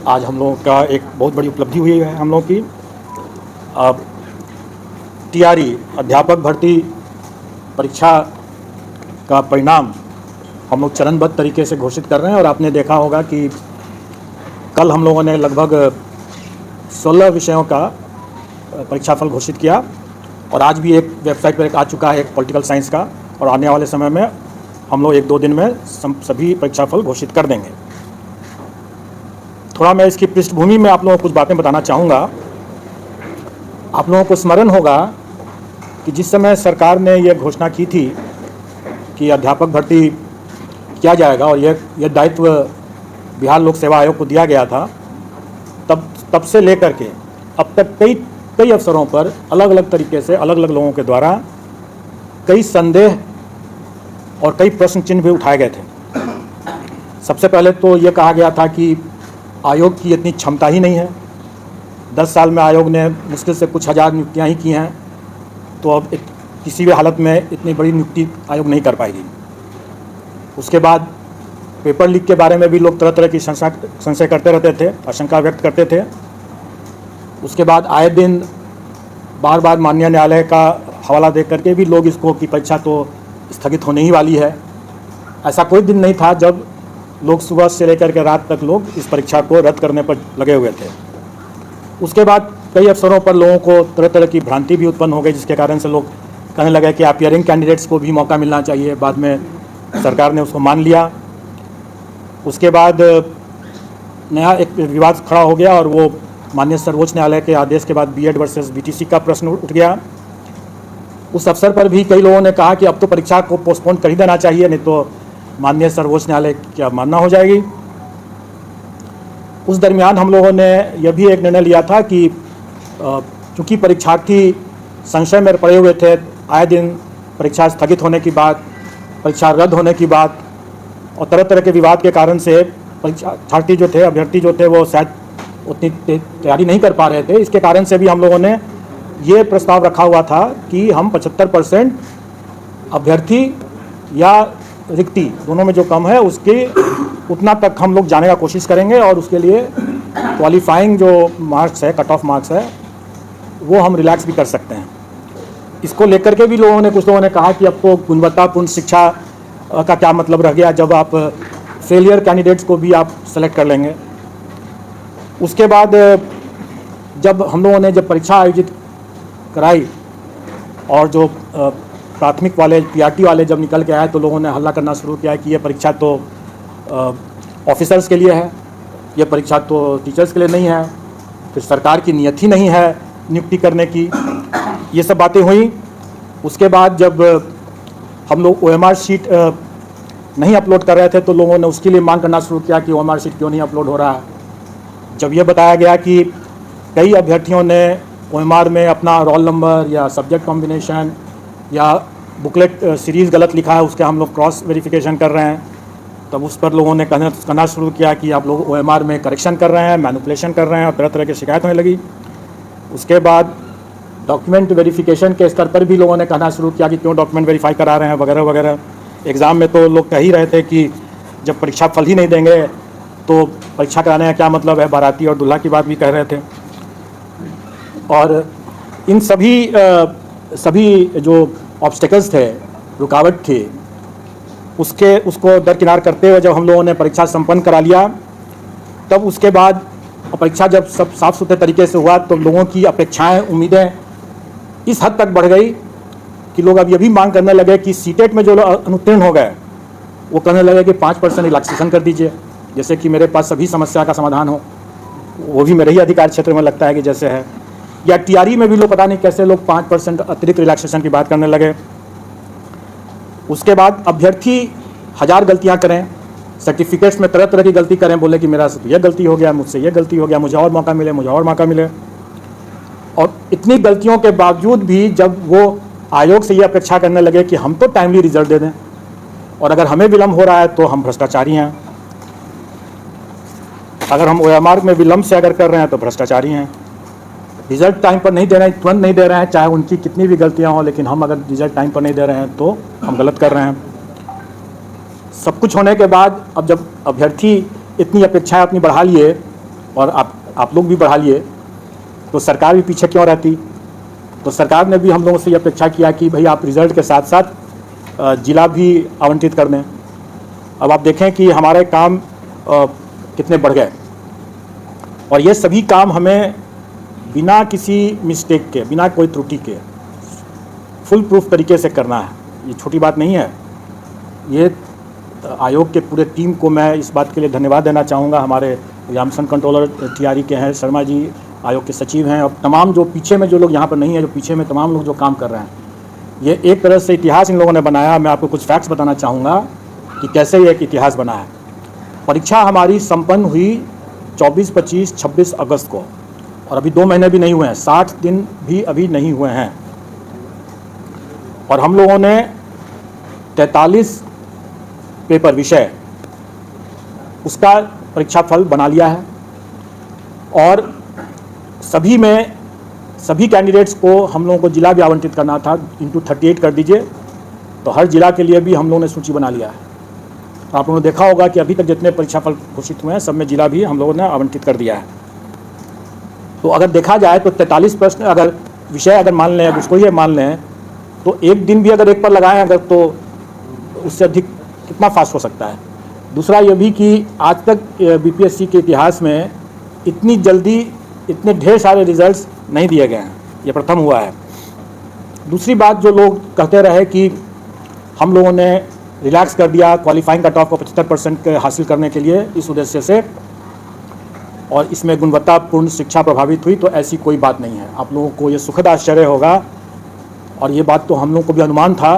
आज हम लोगों का एक बहुत बड़ी उपलब्धि हुई है हम लोगों की। अब टीआरई अध्यापक भर्ती परीक्षा का परिणाम हम लोग चरणबद्ध तरीके से घोषित कर रहे हैं और आपने देखा होगा कि कल हम लोगों ने लगभग 16 विषयों का परीक्षाफल घोषित किया और आज भी एक वेबसाइट पर एक आ चुका है एक पॉलिटिकल साइंस का, और आने वाले समय में हम लोग 1-2 दिन में सभी परीक्षाफल घोषित कर देंगे। थोड़ा मैं इसकी पृष्ठभूमि में आप लोगों को कुछ बातें बताना चाहूँगा। आप लोगों को स्मरण होगा कि जिस समय सरकार ने यह घोषणा की थी कि अध्यापक भर्ती किया जाएगा और यह दायित्व बिहार लोक सेवा आयोग को दिया गया था, तब से लेकर के अब तक कई अवसरों पर अलग अलग तरीके से अलग अलग लोगों के द्वारा कई संदेह और कई प्रश्न चिन्ह भी उठाए गए थे। सबसे पहले तो ये कहा गया था कि आयोग की इतनी क्षमता ही नहीं है, 10 साल में आयोग ने मुश्किल से कुछ हज़ार नियुक्तियाँ ही की हैं, तो अब किसी भी हालत में इतनी बड़ी नियुक्ति आयोग नहीं कर पाएगी। उसके बाद पेपर लीक के बारे में भी लोग तरह तरह की संशय करते रहते थे, आशंका व्यक्त करते थे। उसके बाद आए दिन बार बार माननीय न्यायालय का हवाला दे करके भी लोग इसको कि परीक्षा तो स्थगित होने ही वाली है। ऐसा कोई दिन नहीं था जब लोग सुबह से लेकर के रात तक लोग इस परीक्षा को रद्द करने पर लगे हुए थे। उसके बाद कई अवसरों पर लोगों को तरह तरह की भ्रांति भी उत्पन्न हो गई, जिसके कारण से लोग कहने लगे कि अपीयरिंग कैंडिडेट्स को भी मौका मिलना चाहिए। बाद में सरकार ने उसको मान लिया। उसके बाद नया एक विवाद खड़ा हो गया और वो माननीय सर्वोच्च न्यायालय के आदेश के बाद बीएड वर्सेस बीटीसी का प्रश्न उठ गया। उस अवसर पर भी कई लोगों ने कहा कि अब तो परीक्षा को पोस्टपोन कर ही देना चाहिए, नहीं तो माननीय सर्वोच्च न्यायालय क्या मानना हो जाएगी। उस दरमियान हम लोगों ने यह भी एक निर्णय लिया था कि चूँकि परीक्षार्थी संशय में पड़े हुए थे, आए दिन परीक्षा स्थगित होने की बात, परीक्षा रद्द होने की बात और तरह तरह के विवाद के कारण से परीक्षार्थी जो थे, अभ्यर्थी जो थे, वो शायद उतनी तैयारी नहीं कर पा रहे थे। इसके कारण से भी हम लोगों ने ये प्रस्ताव रखा हुआ था कि हम 75% अभ्यर्थी या रिक्ति दोनों में जो कम है उसके उतना तक हम लोग जाने का कोशिश करेंगे और उसके लिए क्वालिफाइंग जो मार्क्स है, कट ऑफ मार्क्स है, वो हम रिलैक्स भी कर सकते हैं। इसको लेकर के भी कुछ लोगों ने कहा कि अब तो गुणवत्तापूर्ण शिक्षा का क्या मतलब रह गया जब आप फेलियर कैंडिडेट्स को भी आप सेलेक्ट कर लेंगे। उसके बाद जब हम लोगों ने परीक्षा आयोजित कराई और जो प्राथमिक वाले पीआरटी वाले जब निकल के आए तो लोगों ने हल्ला करना शुरू किया कि ये परीक्षा तो ऑफिसर्स के लिए है, ये परीक्षा तो टीचर्स के लिए नहीं है, फिर सरकार की नीयत ही नहीं है नियुक्ति करने की। ये सब बातें हुई। उसके बाद जब हम लोग OMR शीट नहीं अपलोड कर रहे थे तो लोगों ने उसके लिए मांग करना शुरू किया कि OMR शीट क्यों नहीं अपलोड हो रहा है। जब ये बताया गया कि कई अभ्यर्थियों ने OMR में अपना रोल नंबर या सब्जेक्ट कॉम्बिनेशन या बुकलेट सीरीज़ गलत लिखा है, उसके हम लोग क्रॉस वेरिफिकेशन कर रहे हैं, तब उस पर लोगों ने कहना शुरू किया कि आप लोग OMR में करेक्शन कर रहे हैं, मैनिपुलेशन कर रहे हैं और तरह तरह की शिकायत होने लगी। उसके बाद डॉक्यूमेंट वेरिफिकेशन के स्तर पर भी लोगों ने कहना शुरू किया कि क्यों डॉक्यूमेंट वेरीफाई करा रहे हैं वगैरह वगैरह। एग्ज़ाम में तो लोग कह ही रहे थे कि जब परीक्षा फल ही नहीं देंगे तो परीक्षा कराने का क्या मतलब है, बाराती और दूल्हा की बात भी कह रहे थे। और इन सभी जो ऑब्स्टेकल्स थे, रुकावट थी, उसको दरकिनार करते हुए जब हम लोगों ने परीक्षा संपन्न करा लिया, तब उसके बाद परीक्षा जब सब साफ सुथरे तरीके से हुआ तो लोगों की अपेक्षाएं, उम्मीदें इस हद तक बढ़ गई कि लोग अब ये भी मांग करने लगे कि सीटेट में जो अनुत्तीर्ण हो गए वो कहने लगे कि 5% रिलैक्सेशन कर दीजिए, जैसे कि मेरे पास सभी समस्या का समाधान हो। वो भी मेरे ही अधिकार क्षेत्र में लगता है कि जैसे है। या टीआरई में भी लोग पता नहीं कैसे लोग 5% अतिरिक्त रिलैक्सेशन की बात करने लगे। उसके बाद अभ्यर्थी 1000 गलतियां करें, सर्टिफिकेट्स में तरह तरह की गलती करें, बोले कि मेरा यह गलती हो गया, मुझसे यह गलती हो गया, मुझे और मौका मिले, मुझे और मौका मिले। और इतनी गलतियों के बावजूद भी जब वो आयोग से ये अपेक्षा करने लगे कि हम तो टाइमली रिजल्ट दे दें और अगर हमें विलम्ब हो रहा है तो हम भ्रष्टाचारी हैं, अगर हम OMR में विलम्ब से अगर कर रहे हैं तो भ्रष्टाचारी हैं, रिजल्ट टाइम पर नहीं दे रहे हैं, तुरंत नहीं दे रहे हैं, चाहे उनकी कितनी भी गलतियां हों, लेकिन हम अगर रिजल्ट टाइम पर नहीं दे रहे हैं तो हम गलत कर रहे हैं। सब कुछ होने के बाद अब जब अभ्यर्थी इतनी अपेक्षाएं अपनी बढ़ा लिए और आप लोग भी बढ़ा लिए तो सरकार भी पीछे क्यों रहती। तो सरकार ने भी हम लोगों से ये अपेक्षा किया कि भाई आप रिजल्ट के साथ साथ जिला भी आवंटित कर दें। अब आप देखें कि हमारे काम कितने बढ़ गए, और ये सभी काम हमें बिना किसी मिस्टेक के, बिना कोई त्रुटि के, फुल प्रूफ तरीके से करना है। ये छोटी बात नहीं है। ये आयोग के पूरे टीम को मैं इस बात के लिए धन्यवाद देना चाहूँगा। हमारे एग्जामिनेशन कंट्रोलर टीआरई के हैं शर्मा जी, आयोग के सचिव हैं, और तमाम जो पीछे में जो लोग यहाँ पर नहीं है, जो पीछे में तमाम लोग जो काम कर रहे हैं, ये एक तरह से इतिहास इन लोगों ने बनाया। मैं आपको कुछ फैक्ट्स बताना चाहूँगा कि कैसे ये एक इतिहास बना है। परीक्षा हमारी संपन्न हुई 24, 25, 26 अगस्त को, और अभी 2 महीने भी नहीं हुए हैं, 60 दिन भी अभी नहीं हुए हैं, और हम लोगों ने 43 पेपर विषय उसका परीक्षा फल बना लिया है। और सभी कैंडिडेट्स को हम लोगों को जिला भी आवंटित करना था, इंटू 38 कर दीजिए, तो हर जिला के लिए भी हम लोगों ने सूची बना लिया है। तो आप लोगों ने देखा होगा कि अभी तक जितने परीक्षा फल घोषित हुए हैं सब में जिला भी हम लोगों ने आवंटित कर दिया है। तो अगर देखा जाए तो 43 प्रश्न अगर विषय अगर मान लें, उसको ये मान लें, तो एक दिन भी अगर एक पर लगाएं अगर, तो उससे अधिक कितना फास्ट हो सकता है। दूसरा ये भी कि आज तक बीपीएससी के इतिहास में इतनी जल्दी इतने ढेर सारे रिजल्ट्स नहीं दिए गए हैं, ये प्रथम हुआ है। दूसरी बात, जो लोग कहते रहे कि हम लोगों ने रिलैक्स कर दिया क्वालिफाइंग कट ऑफ को 75% हासिल करने के लिए इस उद्देश्य से, और इसमें गुणवत्तापूर्ण शिक्षा प्रभावित हुई, तो ऐसी कोई बात नहीं है। आप लोगों को ये सुखद आश्चर्य होगा, और ये बात तो हम लोगों को भी अनुमान था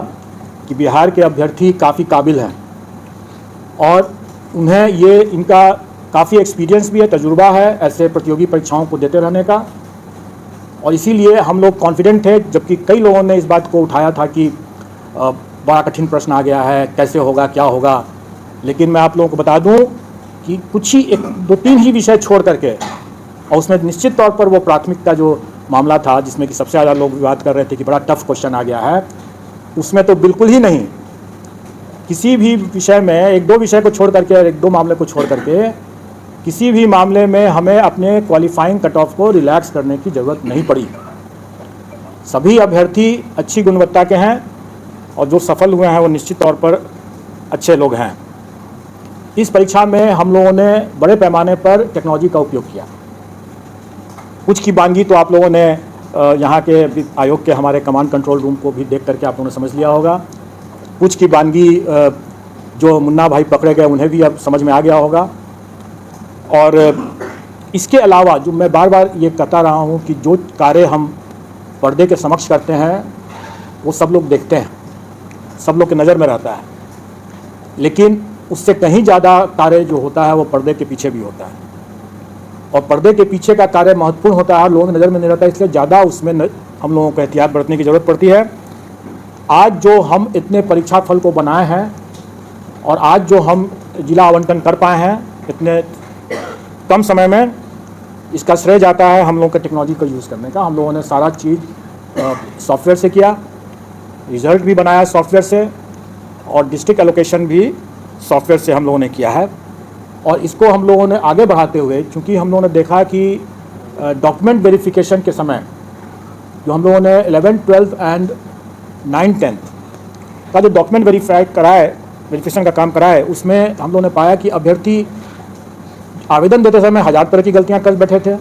कि बिहार के अभ्यर्थी काफ़ी काबिल हैं, और उन्हें ये इनका काफ़ी एक्सपीरियंस भी है, तजुर्बा है ऐसे प्रतियोगी परीक्षाओं को देते रहने का, और इसीलिए हम लोग कॉन्फिडेंट थे। जबकि कई लोगों ने इस बात को उठाया था कि बड़ा कठिन प्रश्न आ गया है, कैसे होगा, क्या होगा, लेकिन मैं आप लोगों को बता दूं कि कुछ ही 2-3 ही विषय छोड़ करके, और उसमें निश्चित तौर पर वो प्राथमिकता जो मामला था जिसमें कि सबसे ज़्यादा लोग विवाद कर रहे थे कि बड़ा टफ क्वेश्चन आ गया है, उसमें तो बिल्कुल ही नहीं। किसी भी विषय में 1-2 विषय को छोड़ करके, 1-2 मामले को छोड़ करके, किसी भी मामले में हमें अपने क्वालिफाइंग कट ऑफ को रिलैक्स करने की ज़रूरत नहीं पड़ी। सभी अभ्यर्थी अच्छी गुणवत्ता के हैं, और जो सफल हुए हैं वो निश्चित तौर पर अच्छे लोग हैं। इस परीक्षा में हम लोगों ने बड़े पैमाने पर टेक्नोलॉजी का उपयोग किया। कुछ की बानगी तो आप लोगों ने यहाँ के आयोग के हमारे कमांड कंट्रोल रूम को भी देख करके आप लोगों ने समझ लिया होगा। कुछ की बानगी जो मुन्ना भाई पकड़े गए उन्हें भी अब समझ में आ गया होगा। और इसके अलावा जो मैं बार बार ये कहता रहा हूँ कि जो कार्य हम पर्दे के समक्ष करते हैं वो सब लोग देखते हैं, सब लोग की नज़र में रहता है, लेकिन उससे कहीं ज़्यादा कार्य जो होता है वो पर्दे के पीछे भी होता है, और पर्दे के पीछे का कार्य महत्वपूर्ण होता है, लोगों की नज़र में नहीं रहता, इसलिए ज़्यादा उसमें हम लोगों को एहतियात बरतने की ज़रूरत पड़ती है। आज जो हम इतने परीक्षा फल को बनाए हैं, और आज जो हम जिला आवंटन कर पाए हैं इतने कम समय में, इसका श्रेय जाता है हम लोगों के टेक्नोलॉजी का यूज़ करने का। हम लोगों ने सारा चीज़ सॉफ्टवेयर से किया, रिज़ल्ट भी बनाया सॉफ्टवेयर से, और डिस्ट्रिक्ट एलोकेशन भी सॉफ्टवेयर से हम लोगों ने किया है। और इसको हम लोगों ने आगे बढ़ाते हुए, क्योंकि हम लोगों ने देखा कि डॉक्यूमेंट वेरिफिकेशन के समय जो हम लोगों ने 11th, 12th and 9th, 10th का जो डॉक्यूमेंट वेरिफिकेशन का काम कराए, उसमें हम लोगों ने पाया कि अभ्यर्थी आवेदन देते समय 1000 तरह की गलतियां कर बैठे थे।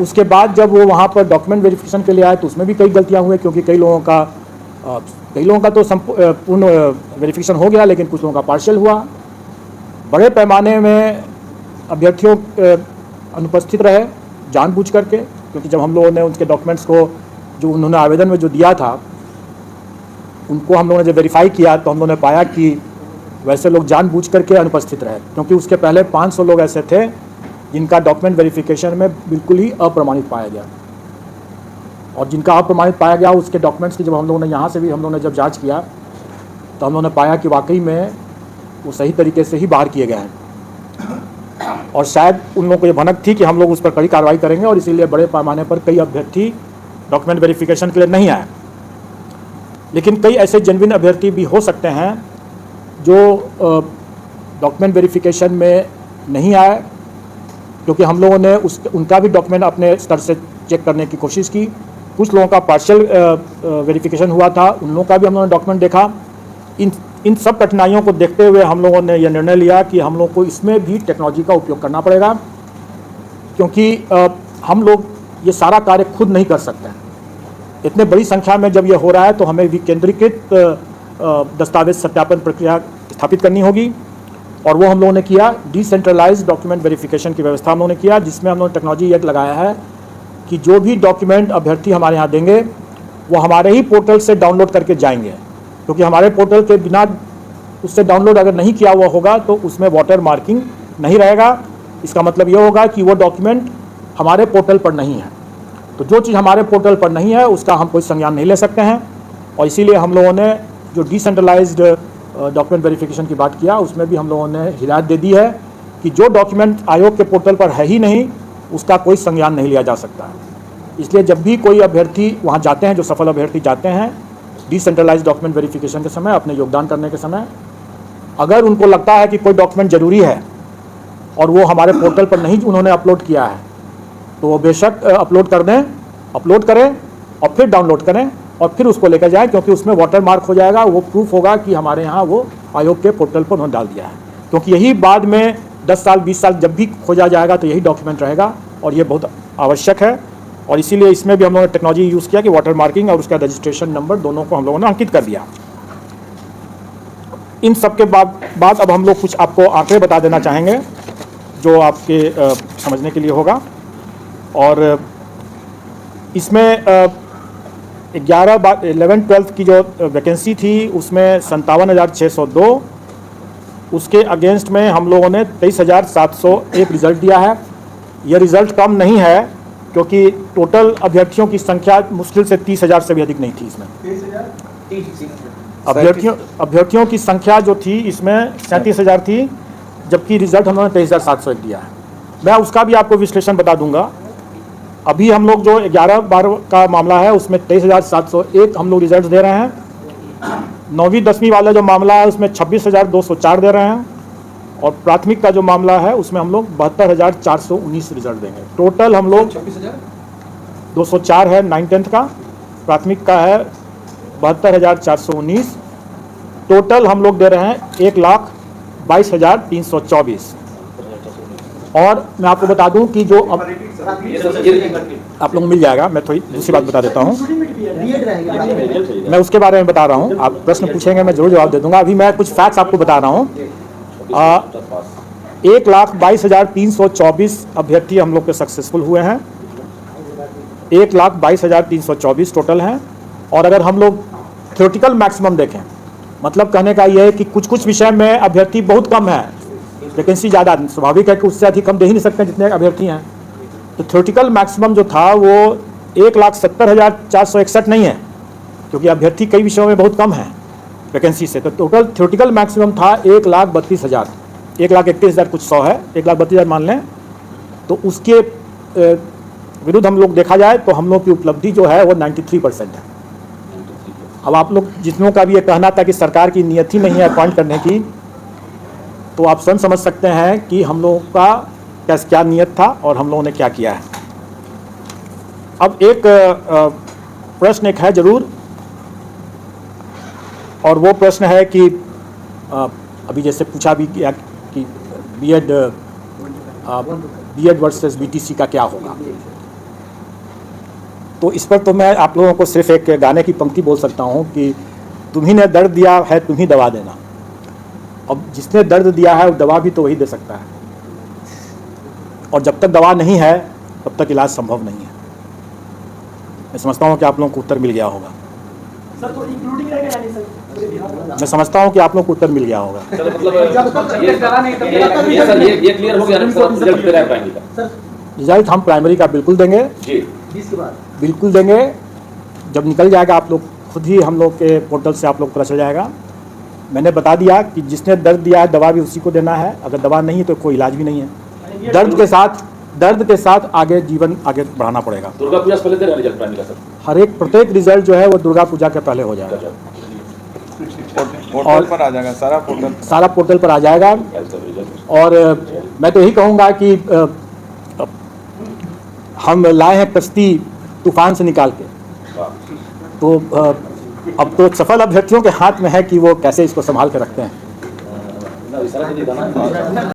उसके बाद जब वो वहाँ पर डॉक्यूमेंट वेरिफिकेशन के लिए आए तो उसमें भी कई गलतियां हुई, क्योंकि कई लोगों का तो पूर्ण वेरिफिकेशन हो गया, लेकिन कुछ लोगों का पार्शियल हुआ। बड़े पैमाने में अभ्यर्थियों अनुपस्थित रहे जानबूझ करके, क्योंकि जब हम लोगों ने उनके डॉक्यूमेंट्स को जो उन्होंने आवेदन में जो दिया था उनको हम लोगों ने जब वेरीफाई किया तो हम लोगों ने पाया कि वैसे लोग जानबूझ करके अनुपस्थित रहे, क्योंकि उसके पहले 500 लोग ऐसे थे जिनका डॉक्यूमेंट वेरिफिकेशन में बिल्कुल ही अप्रमाणित पाया गया, और जिनका अप्रमाणित पाया गया उसके डॉक्यूमेंट्स की जब हम लोगों ने यहाँ से भी हम लोगों ने जब जांच किया तो हम लोगों ने पाया कि वाकई में वो सही तरीके से ही बाहर किए गए हैं, और शायद उन लोगों को ये भनक थी कि हम लोग उस पर कड़ी कार्रवाई करेंगे, और इसीलिए बड़े पैमाने पर कई अभ्यर्थी डॉक्यूमेंट वेरिफिकेशन के लिए नहीं आए। लेकिन कई ऐसे जेन्युइन अभ्यर्थी भी हो सकते हैं जो डॉक्यूमेंट वेरिफिकेशन में नहीं आए, क्योंकि हम लोगों ने उनका भी डॉक्यूमेंट अपने स्तर से चेक करने की कोशिश की। कुछ लोगों का पार्शियल वेरिफिकेशन हुआ था, उन लोगों का भी हम लोगों ने डॉक्यूमेंट देखा। इन सब कठिनाइयों को देखते हुए हम लोगों ने यह निर्णय लिया कि हम लोग को इसमें भी टेक्नोलॉजी का उपयोग करना पड़ेगा, क्योंकि हम लोग ये सारा कार्य खुद नहीं कर सकते हैं। इतने बड़ी संख्या में जब ये हो रहा है तो हमें विकेंद्रीकृत दस्तावेज सत्यापन प्रक्रिया स्थापित करनी होगी, और वो हम लोगों ने किया। डिसेंट्रलाइज्ड डॉक्यूमेंट वेरिफिकेशन की व्यवस्था हम लोगों ने किया, जिसमें हम लोगों ने टेक्नोलॉजी एक लगाया है कि जो भी डॉक्यूमेंट अभ्यर्थी हमारे यहाँ देंगे वो हमारे ही पोर्टल से डाउनलोड करके जाएंगे, क्योंकि हमारे पोर्टल के बिना उससे डाउनलोड अगर नहीं किया हुआ होगा तो उसमें वाटर मार्किंग नहीं रहेगा। इसका मतलब ये होगा कि वो डॉक्यूमेंट हमारे पोर्टल पर नहीं है। तो जो चीज़ हमारे पोर्टल पर नहीं है उसका हम कोई संज्ञान नहीं ले सकते हैं, और इसीलिए हम लोगों ने जो डिसेंट्रलाइज्ड डॉक्यूमेंट वेरिफिकेशन की बात किया उसमें भी हम लोगों ने हिदायत दे दी है कि जो डॉक्यूमेंट आयोग के पोर्टल पर है ही नहीं उसका कोई संज्ञान नहीं लिया जा सकता है। इसलिए जब भी कोई अभ्यर्थी वहाँ जाते हैं, जो सफल अभ्यर्थी जाते हैं डिसेंट्रलाइज्ड डॉक्यूमेंट वेरिफिकेशन के समय, अपने योगदान करने के समय, अगर उनको लगता है कि कोई डॉक्यूमेंट ज़रूरी है और वो हमारे पोर्टल पर नहीं उन्होंने अपलोड किया है, तो वो बेशक अपलोड करें और फिर डाउनलोड करें और फिर उसको लेकर जाएं, क्योंकि उसमें वाटर मार्क हो जाएगा। वो प्रूफ होगा कि हमारे यहाँ वो आयोग के पोर्टल पर उन्होंने डाल दिया है, क्योंकि यही बाद में 10 साल 20 साल जब भी खोजा जाएगा तो यही डॉक्यूमेंट रहेगा, और ये बहुत आवश्यक है। और इसीलिए इसमें भी हम लोगों ने टेक्नोलॉजी यूज़ किया कि वाटर मार्किंग और उसका रजिस्ट्रेशन नंबर दोनों को हम लोगों ने अंकित कर दिया। इन सब के बाद अब हम लोग कुछ आपको आंकड़े बता देना चाहेंगे जो आपके समझने के लिए होगा। और इसमें 11-12 की जो वैकेंसी थी उसमें 57,602, उसके अगेंस्ट में हम लोगों ने 23,701 रिज़ल्ट दिया है। यह रिज़ल्ट कम नहीं है, क्योंकि टोटल अभ्यर्थियों की संख्या मुश्किल से 30,000 से भी अधिक नहीं थी। इसमें अभ्यर्थियों की संख्या जो थी इसमें 37,000 थी, जबकि रिज़ल्ट हम लोगों ने 23,701 दिया है। मैं उसका भी आपको विश्लेषण बता दूंगा। अभी हम लोग जो 11-12 का मामला है उसमें 23,701 हम लोग रिजल्ट दे रहे हैं। 9वीं 10वीं वाला जो मामला है उसमें 26,204 दे रहे हैं, और प्राथमिक का जो मामला है उसमें हम लोग 72,419 रिजल्ट देंगे। टोटल हम लोग 204 है 9-10 का, प्राथमिक का है 72,419। टोटल हम लोग दे रहे हैं 1,22,324। और मैं आपको बता दूं कि जो अब आप लोग मिल जाएगा, मैं थोड़ी दूसरी बात बता देता हूं, मैं उसके बारे में बता रहा हूं। आप प्रश्न पूछेंगे मैं जरूर जवाब दे दूंगा। अभी मैं कुछ फैक्ट्स आपको बता रहा हूं। 1,22,324 अभ्यर्थी हम लोग के सक्सेसफुल हुए हैं। 1,22,324 टोटल हैं। और अगर हम लोग थ्योरेटिकल मैक्सिमम देखें, मतलब कहने का ये है कि कुछ कुछ विषय में अभ्यर्थी बहुत कम है, वैकेंसी ज़्यादा, स्वाभाविक है कि उससे अधिक हम दे ही नहीं सकते जितने अभ्यर्थी हैं। तो थ्योरेटिकल मैक्सिमम जो था वो 1,70,461 नहीं है, क्योंकि अभ्यर्थी कई विषयों में बहुत कम है वैकेंसी से। तो टोटल थ्योरेटिकल मैक्सिमम था 1,32,000, 1,31,000 कुछ 100 है, 1,32,000 मान लें। तो उसके विरुद्ध हम लोग देखा जाए तो हम लोग की उपलब्धि जो है वो 93% है। अब आप लोग जितनों का भी ये कहना था कि सरकार की नीयत ही नहीं है अपॉइंट करने की, तो आप स्वयं समझ सकते हैं कि हम लोगों का क्या नीयत था और हम लोगों ने क्या किया है। अब एक प्रश्न एक है जरूर, और वो प्रश्न है कि अभी जैसे पूछा भी गया कि बीएड वर्सेस बीटीसी का क्या होगा। तो इस पर तो मैं आप लोगों को सिर्फ एक गाने की पंक्ति बोल सकता हूँ कि तुम्ही ने दर्द दिया है तुम ही दवा देना। अब जिसने दर्द दिया है वो दवा भी तो वही दे सकता है, और जब तक दवा नहीं है तब तक इलाज संभव नहीं है। मैं समझता हूँ कि आप लोगों को उत्तर मिल गया होगा। सर तो इंक्लूडिंग रहेगा नहीं सर? मैं समझता हूँ कि आप लोगों को उत्तर मिल गया होगा। रिजल्ट हम प्राइमरी का बिल्कुल देंगे, बिल्कुल देंगे। जब निकल जाएगा आप लोग खुद ही, हम लोग के पोर्टल से आप लोग पता चल जाएगा। मैंने बता दिया कि जिसने दर्द दिया है दवा भी उसी को देना है, अगर दवा नहीं है तो कोई इलाज भी नहीं है। दर्द के साथ आगे जीवन आगे बढ़ाना पड़ेगा। दुर्गा पूजा से पहले दे रिजल्ट प्राइमरी का सर? हर एक प्रत्येक रिजल्ट जो है वो दुर्गा पूजा के पहले हो जाएगा। पोर्टल पर आ जाएगा, सारा पोर्टल पर आ जाएगा। और मैं तो यही कहूँगा कि हम लाए हैं कश्ती तूफान से निकाल के। तो अब तो सफल अभ्यर्थियों के हाथ में है कि वो कैसे इसको संभाल के रखते हैं। ना विसरा के नहीं